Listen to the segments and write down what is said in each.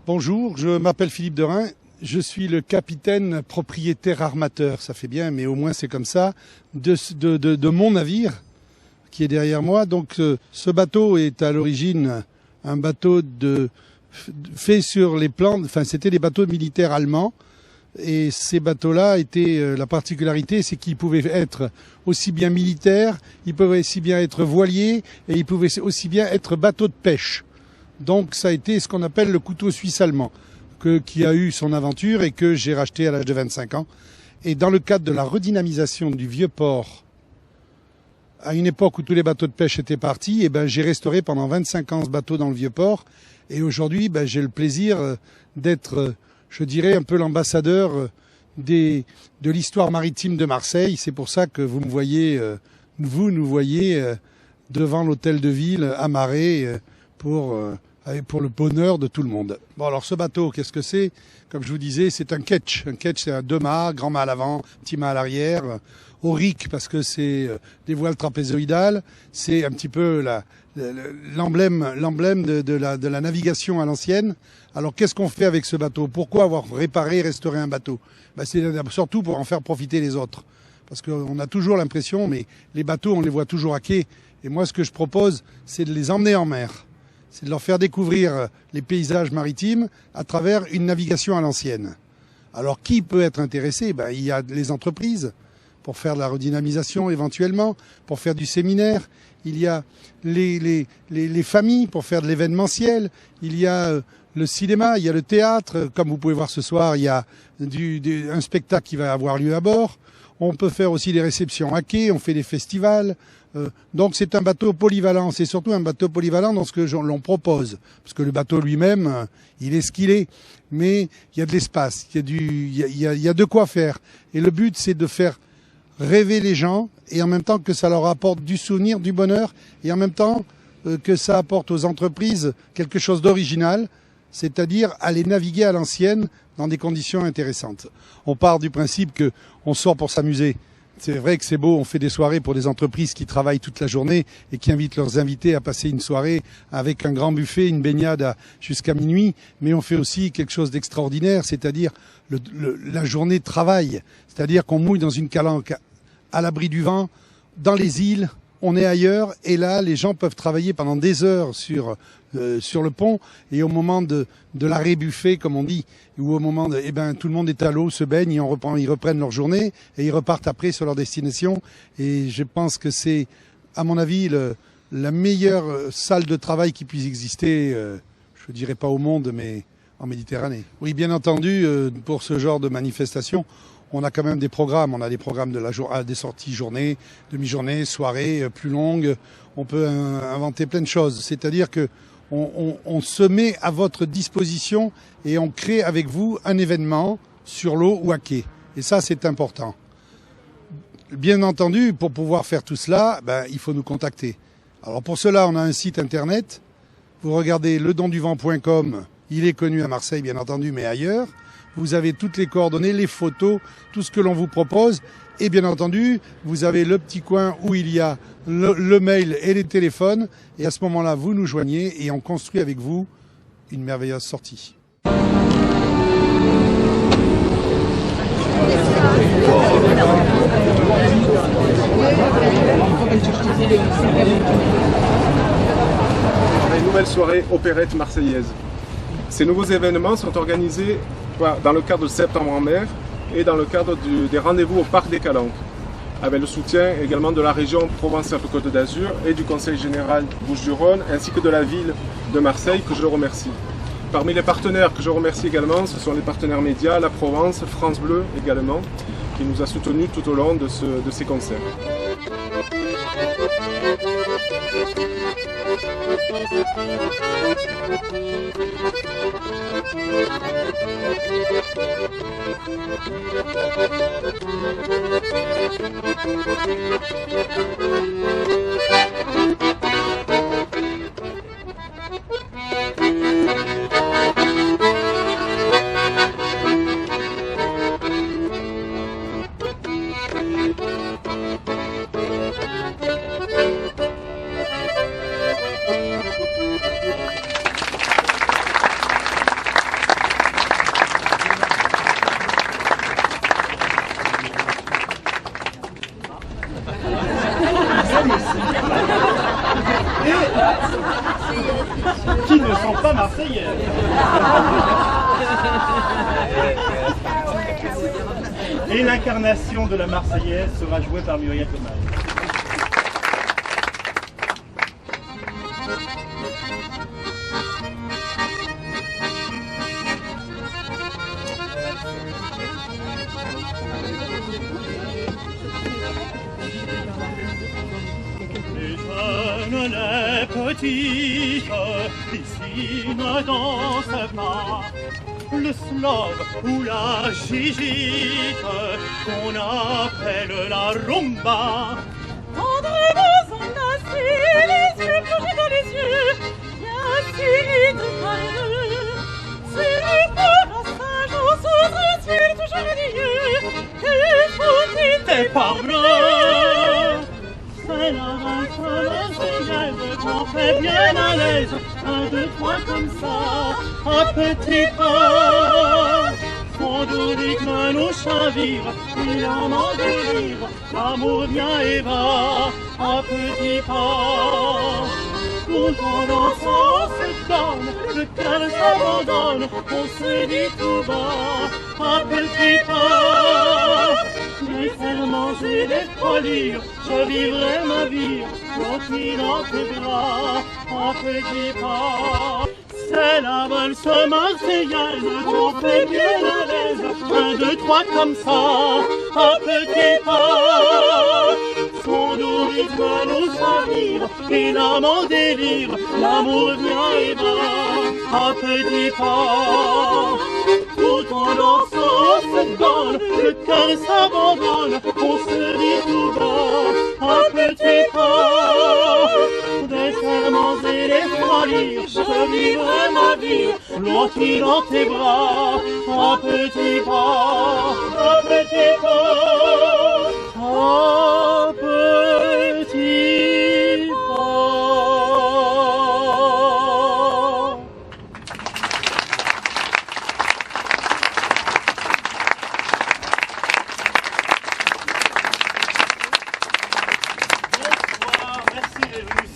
Bonjour, je m'appelle Philippe Derain, je suis le capitaine propriétaire armateur, ça fait bien, mais au moins c'est comme ça, de mon navire qui est derrière moi. Donc ce bateau est à l'origine un bateau fait sur les plans, enfin c'était des bateaux militaires allemands. Et ces bateaux-là étaient, la particularité, c'est qu'ils pouvaient être aussi bien militaires, ils pouvaient aussi bien être voiliers, et ils pouvaient aussi bien être bateaux de pêche. Donc ça a été ce qu'on appelle le couteau suisse allemand, qui a eu son aventure et que j'ai racheté à l'âge de 25 ans. Et dans le cadre de la redynamisation du vieux port, à une époque où tous les bateaux de pêche étaient partis, et ben j'ai restauré pendant 25 ans ce bateau dans le vieux port. Et aujourd'hui, j'ai le plaisir d'être, je dirais, un peu l'ambassadeur de l'histoire maritime de Marseille. C'est pour ça que vous me voyez, nous voyez devant l'hôtel de ville amarré pour le bonheur de tout le monde. Bon, alors ce bateau, qu'est-ce que c'est? Comme je vous disais, c'est un ketch. Un ketch, c'est un 2 mâts, grand mât à l'avant, petit mât à l'arrière. Aurique, parce que c'est des voiles trapézoïdales. C'est un petit peu l'emblème de la navigation à l'ancienne. Alors, qu'est-ce qu'on fait avec ce bateau? Pourquoi avoir réparé et restauré un bateau? C'est surtout pour en faire profiter les autres. Parce qu'on a toujours l'impression, mais les bateaux, on les voit toujours à quai. Et moi, ce que je propose, c'est de les emmener en mer. C'est de leur faire découvrir les paysages maritimes à travers une navigation à l'ancienne. Alors, qui peut être intéressé? Il y a les entreprises pour faire de la redynamisation éventuellement, pour faire du séminaire. Il y a les familles pour faire de l'événementiel. Il y a le cinéma, il y a le théâtre. Comme vous pouvez voir ce soir, il y a un spectacle qui va avoir lieu à bord. On peut faire aussi des réceptions à quai, on fait des festivals. Donc c'est un bateau polyvalent, c'est surtout un bateau polyvalent dans ce que l'on propose. Parce que le bateau lui-même, il est ce qu'il est. Mais il y a de l'espace, il y a de quoi faire. Et le but, c'est de faire rêver les gens et en même temps que ça leur apporte du souvenir, du bonheur et en même temps que ça apporte aux entreprises quelque chose d'original, c'est-à-dire aller naviguer à l'ancienne dans des conditions intéressantes. On part du principe que on sort pour s'amuser. C'est vrai que c'est beau, on fait des soirées pour des entreprises qui travaillent toute la journée et qui invitent leurs invités à passer une soirée avec un grand buffet, une baignade jusqu'à minuit, mais on fait aussi quelque chose d'extraordinaire, c'est-à-dire la journée de travail, c'est-à-dire qu'on mouille dans une calanque à l'abri du vent, dans les îles, on est ailleurs, et là les gens peuvent travailler pendant des heures sur le pont, et au moment de l'arrêt buffet, comme on dit, ou au moment tout le monde est à l'eau, se baigne, et ils reprennent leur journée, et ils repartent après sur leur destination, et je pense que c'est, à mon avis, la meilleure salle de travail qui puisse exister, je dirais pas au monde, mais en Méditerranée. Oui, bien entendu, pour ce genre de manifestation, on a quand même des programmes. On a des programmes des sorties journée, demi-journée, soirée, plus longues. On peut inventer plein de choses. C'est-à-dire que on se met à votre disposition et on crée avec vous un événement sur l'eau ou à quai. Et ça, c'est important. Bien entendu, pour pouvoir faire tout cela, il faut nous contacter. Alors pour cela, on a un site internet. Vous regardez ledonduvent.com. Il est connu à Marseille, bien entendu, mais ailleurs. Vous avez toutes les coordonnées, les photos, tout ce que l'on vous propose. Et bien entendu, vous avez le petit coin où il y a le mail et les téléphones. Et à ce moment-là, vous nous joignez et on construit avec vous une merveilleuse sortie. Une nouvelle soirée opérette marseillaise. Ces nouveaux événements sont organisés dans le cadre de Septembre en mer et dans le cadre des rendez-vous au Parc des Calanques, avec le soutien également de la région Provence-Alpes-Côte d'Azur et du Conseil général Bouches-du-Rhône, ainsi que de la ville de Marseille, que je remercie. Parmi les partenaires que je remercie également, ce sont les partenaires médias, la Provence, France Bleu également, qui nous a soutenus tout au long de ces concerts. sont pas marseillaises. Et l'incarnation de la Marseillaise sera jouée par Muriel Thomas. Les petites, ici ne dansent pas le slove ou la gigite qu'on appelle la rumba. Tendrement enlacés, les yeux plongés dans les yeux, bien cylindres par eux. C'est le passage au sous un ciel toujours radieux, et faut-il T'es pas bleu. C'est la Marseillaise qu'on fait bien à l'aise. 1, 2, 3 comme ça, à petits pas. Son doux rythme nous chavire, il en délire. L'amour vient et va, à petits pas. Tout en dansant, on se donne, le cœur s'abandonne. On se dit tout bas, à petits pas. Des serments et des folies, je vivrai ma vie, tranquille dans tes bras, à petits pas. C'est la valse marseillaise, qu'on fait bien à l'aise. 1, 2, 3 comme ça, à petits pas. Son doux rythme nous chavire, et l'âme en délire. L'amour vient et va, à petits pas. Tout en dansant, on se donne, le cœur s'abandonne. On se dit tout bas, à petits pas. Des serments et des folies, je vivrai ma vie, blottie dans tes bras, à petits pas, à petits pas, à petits pas.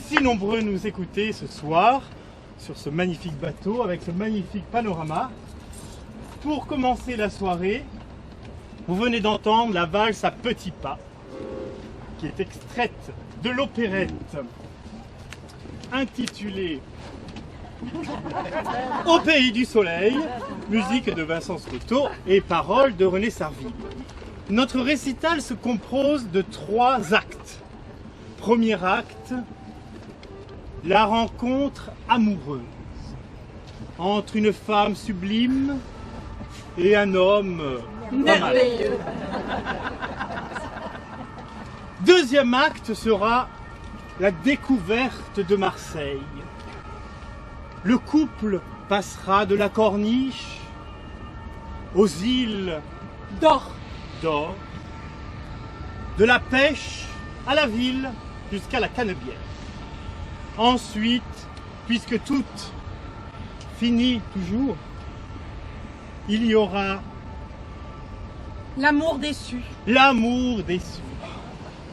Si nombreux nous écouter ce soir sur ce magnifique bateau avec ce magnifique panorama. Pour commencer la soirée, vous venez d'entendre la valse à petits pas qui est extraite de l'opérette intitulée Au pays du soleil, musique de Vincent Scotto et paroles de René Sarville. Notre récital se compose de 3 actes. Premier acte, la rencontre amoureuse entre une femme sublime et un homme merveilleux. Deuxième acte sera la découverte de Marseille. Le couple passera de la Corniche aux îles d'or, de la pêche à la ville jusqu'à la Canebière. Ensuite, puisque tout finit toujours, il y aura l'amour déçu. L'amour déçu.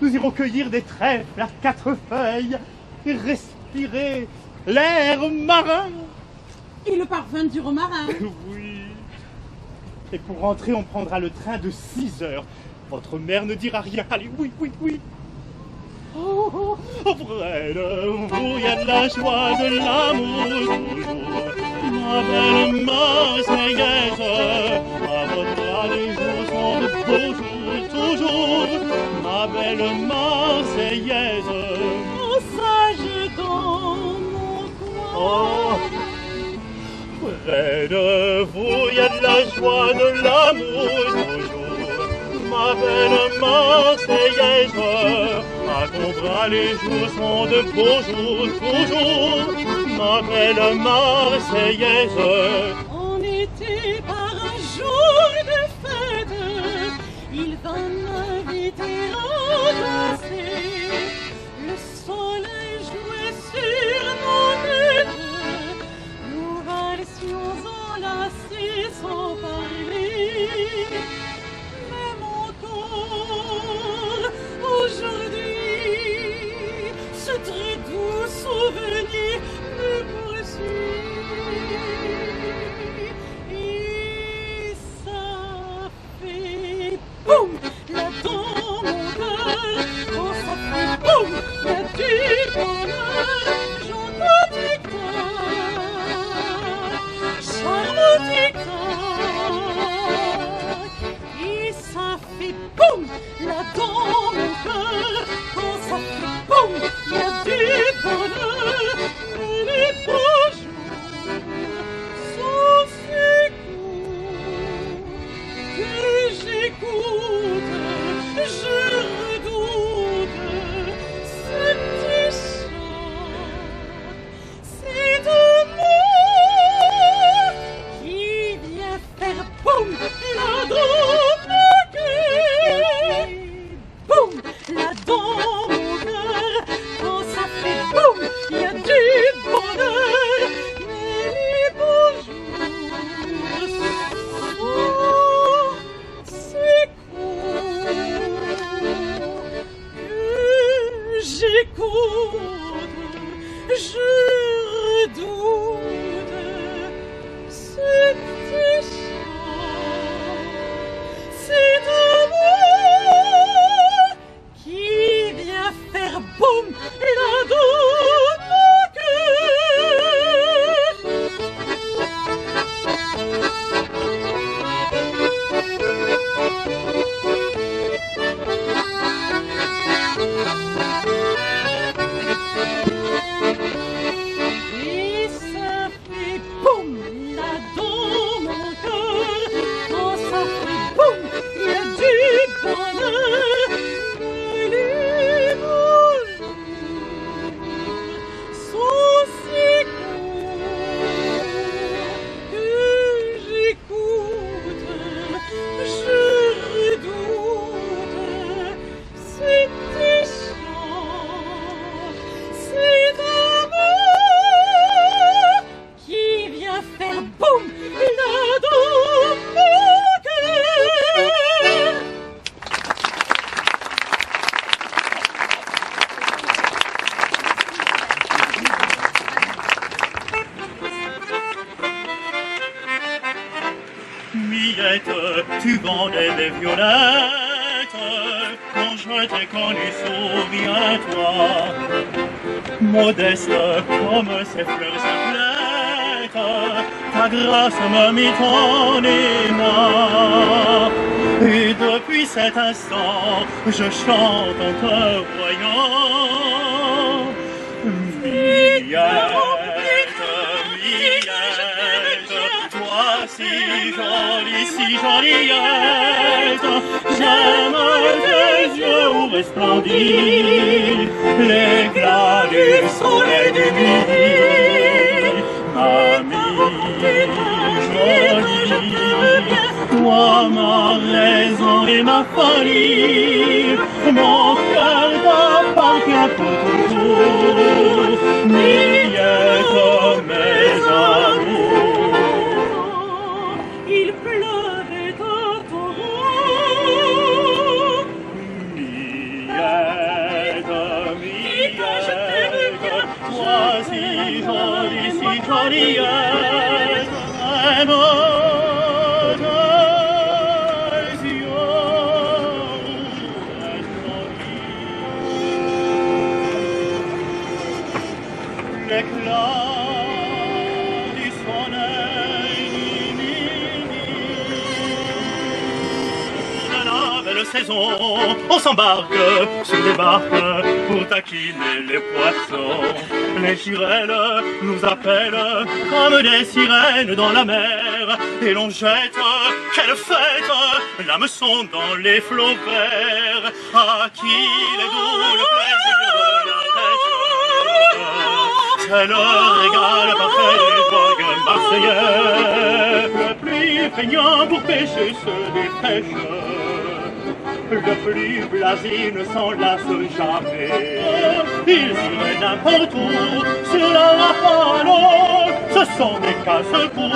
Nous irons cueillir des trèfles à 4 feuilles et respirer l'air marin. Et le parfum du romarin. Oui. Et pour rentrer, on prendra le train de 6 heures. Votre mère ne dira rien. Allez, oui, oui, oui. Oh, près de vous, il y a de la joie, de l'amour toujours. Ma belle Marseillaise, à votre bras les jours sont de beaux jours toujours. Ma belle Marseillaise, Oh, sage dans mon coin. oh, près de vous, il y a de la joie, de l'amour toujours. Ma belle Marseillaise, à ton bras les jours sont de beaux jours toujours. Ma belle Marseillaise, En été par un jour de fête, il va m'inviter à danser. Le soleil jouait sur mon tête, nous valsions enlacés sans parler. Mais mon corps, aujourd'hui, ce très doux souvenir me poursuit. boum, il y a du bonheur, j'entends tic-tac, charme tic-tac, et ça fait boum, là dans mon cœur, quand ça fait boum, il y a du bonheur, et les beaux jours sont si courts que j'écoute, je redoute ce petit chant, c'est amour qui vient faire boum là dans mon cœur, boum là dans mon cœur, quand ça fait boum, il y a du bonheur, mais les beaux jours sont si courts que j'écoute, je redoute ce petit chant, c'est amour qui vient faire boum là dans mon cœur. Et ça fait boum là dans mon cœur, quand ça fait boum, il y a du bonheur, et les beaux jours sont si courts que j'écoute, je redoute ces petits chants, c'est amour qui vient faire boum là dans mon cœur. Miette, tu vendais des violettes quand je t'ai connu, souviens-toi. Modeste comme ces fleurs simplettes, ta grâce me mit en émoi. Et depuis cet instant, je chante en te voyant. Miette, Miette, toi si jolie j'aime tes yeux où resplendit l'éclat du soleil du midi. Mamie jolie, toi ma raison et ma folie, mon cœur t'appartient pour toujours. Miette, mes amours. Il pleuvait à torrent. Miette, toi si jolie, aime tes yeux resplendis l'éclat du soleil du midi. La belle saison, on s'embarque sur les barques pour taquiner les poissons. Les girelles nous appellent comme des sirènes dans la mer, et l'on jette, quelle fête, l'hameçon dans les flots verts. À qui les doux le plaisir de la pêche, c'est le régal parfait des vagues marseillais. Le plus feignant pour pêcher se dépêche, le plus blasé ne s'enlace jamais. Ils iraient n'importe où sur la rafale, ce sont des casse-cou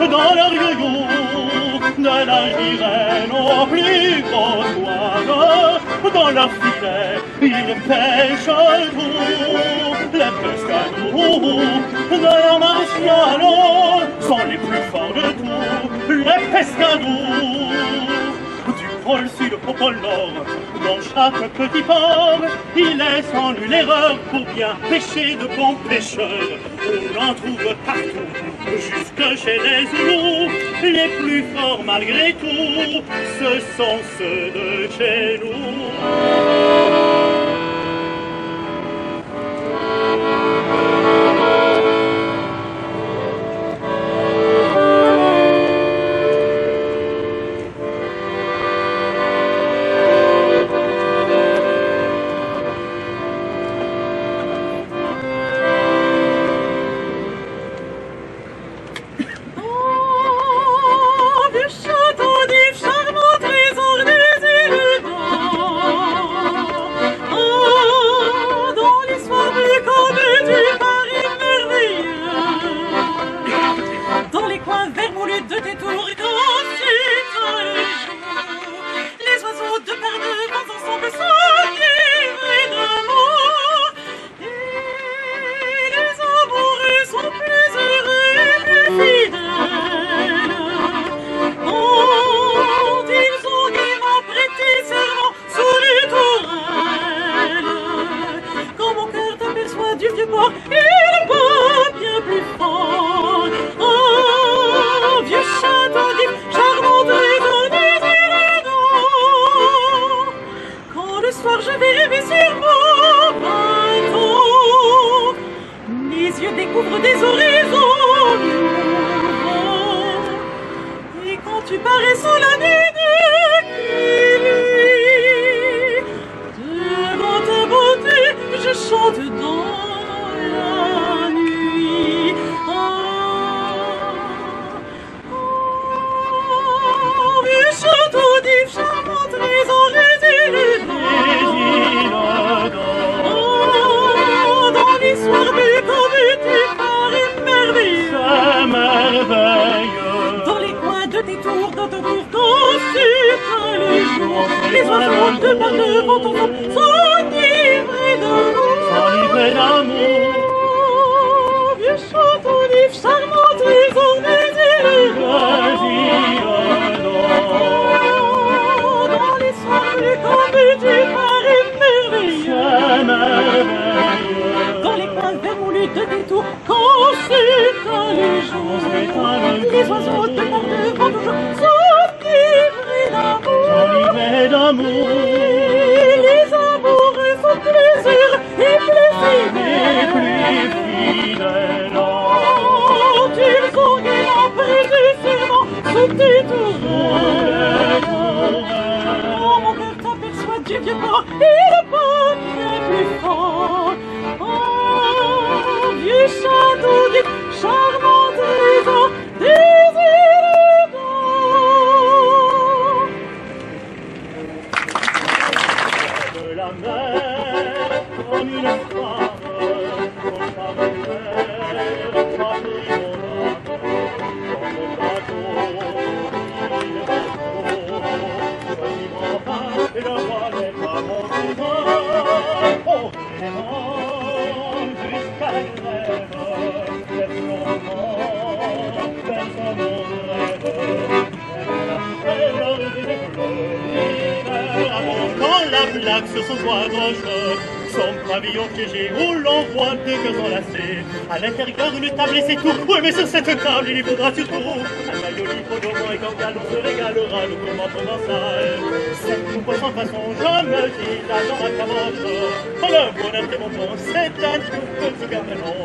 dans leur yo-yo. De la girelle au plus gros soir, dans leur filet ils pêchent tout. Les pescados de la Marciano sont les plus forts de tous. Les pescados du pôle sud au pôle nord. Dans chaque petit port, il est sans nulle erreur pour bien pêcher de bons pêcheurs. On en trouve partout, jusque chez les Zoulous. Les plus forts malgré tout, ce sont ceux de chez nous. Sur son toit gauche, son pavillon piégé où l'on voit deux cœurs enlacés. À l'intérieur, une table et c'est tout. Oui, mais sur cette table, il y faudra tu trouves un maillot libre et quand on se régalera, nous commençons dans salle. Cette coupe sans façon, je me dis là dans ma caboche. Oh, le bonheur de mon bon, c'est un tout petit cabanon.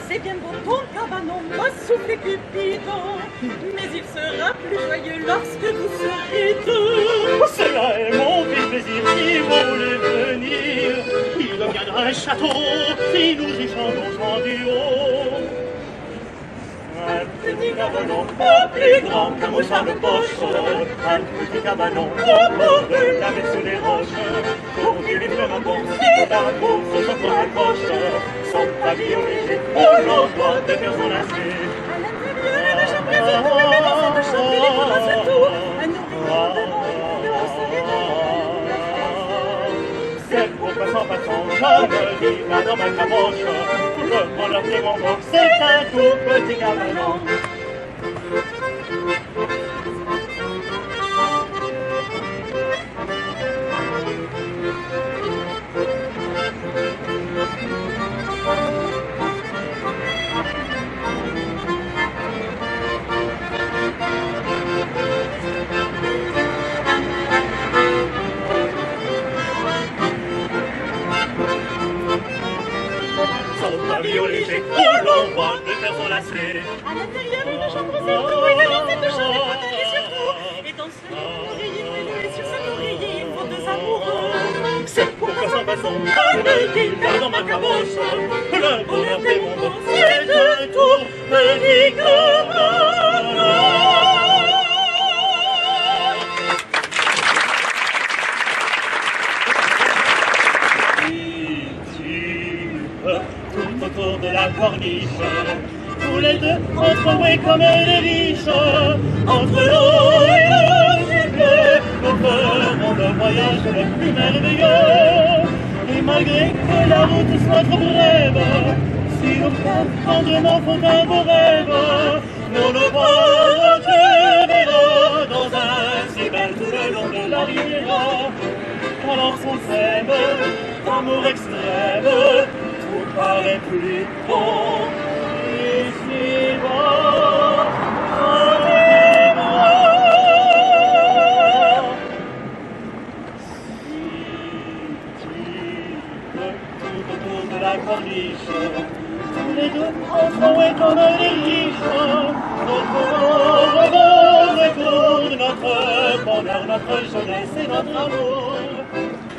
C'est bien beau ton cabanon, m'a soufflé Cupidon, mais il sera plus joyeux lorsque vous serez deux. Cela est mon petit plaisir, si vous voulez venir, il deviendra un château si nous y chantons en duo. Un petit cabanon, pas plus grand qu'un mouchard de poche, un petit cabanon, au bord de la mer sur les roches, pour qu'il y fleurs à bon, si la course se sent dans les poches, son pavillon léger, où l'on voit deux cœurs enlacés. À l'intérieur, les gens préfèrent tous les médecins de chanter les phrases à tout, un nourrisson devant et on se c'est pour passant, je me dis là dans ma caboche, le bonheur de mon bon, c'est un tout petit cabanon. famille au léger, où l'on voit de faire enlacés. À l'intérieur, une chambre zéro, et dans cette chambre, il faut tailler sur tout. Et dans ce oreiller moelleux, et sur cet oreiller, il faut deux amoureux. C'est pourquoi sans façon, le guitare dans ma caboche, le bonheur des mondes, c'est un tour petit comme un tout autour de la corniche, tous les deux entrevoués comme des riches, entre l'eau et le ciel bleu, nous ferons le voyage le plus merveilleux. Et malgré que la route soit trop brève, si nos cœurs tendrement font un beau rêve, nous nous retrouvera dans un ciel tout le long de la rivière. Alors s'on s'aime, d'amour extrême, tout paraît plus beau ici-bas. Tout autour de la corniche, tous les deux entrant comme des riches, notre retour de notre bonheur, notre jeunesse et notre amour.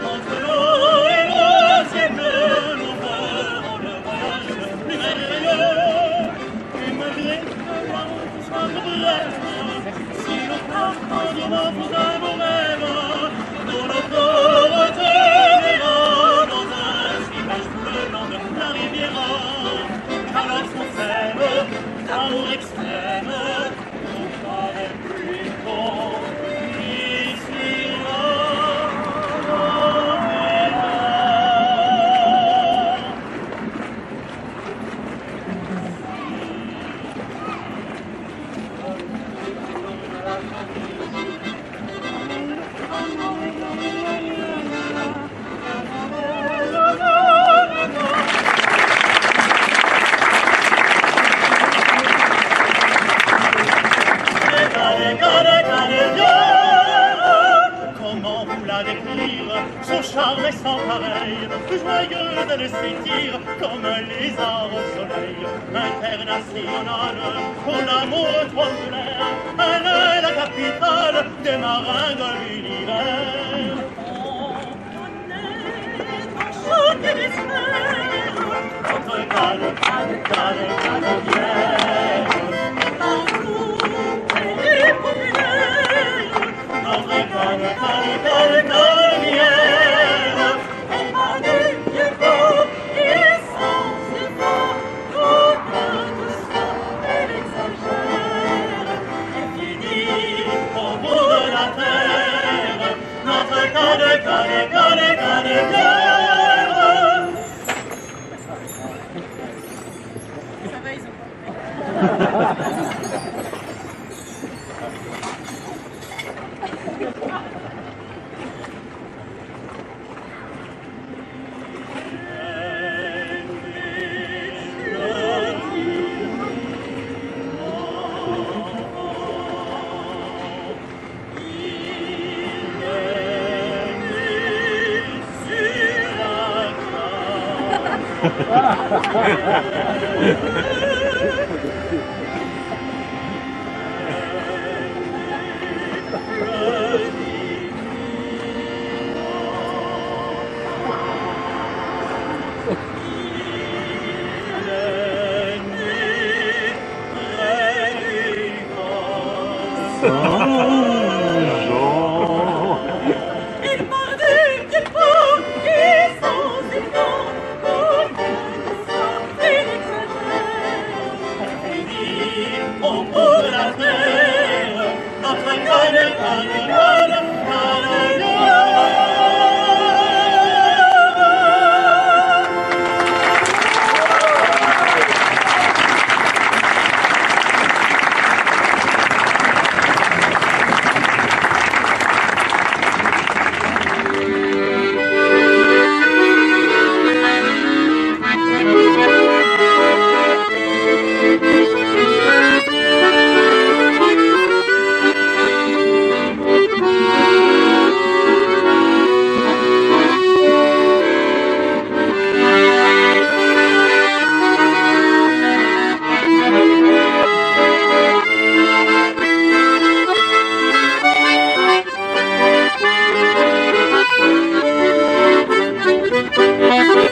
Entre l'eau et le ciel bleu, nous ferons le voyage le plus merveilleux. Et malgré que la route soit trop brève, si nos pas tendrement pour un beau rêve, nous notre retrouvera dans un rivage tout le long de la riviera. Alors qu'on s'aime, d'amour extrême, tout paraît plus beau ici-bas. Comment vous la décrire? Son charme est sans pareil, joyeux, elle s'étire comme un lézard au soleil. Internationale, pour l'amour triangulaire, elle est la capitale des marins de l'univers. On connaît dans chaque espère, Entre canne, bière, et partout, elle est populaire. entre canne, bière. Elle a des yeux beaux et sans effort, aucun de ça, elle exagère. Elle finit au bout de la terre, notre canne, bière. Ça va, ils ont compris.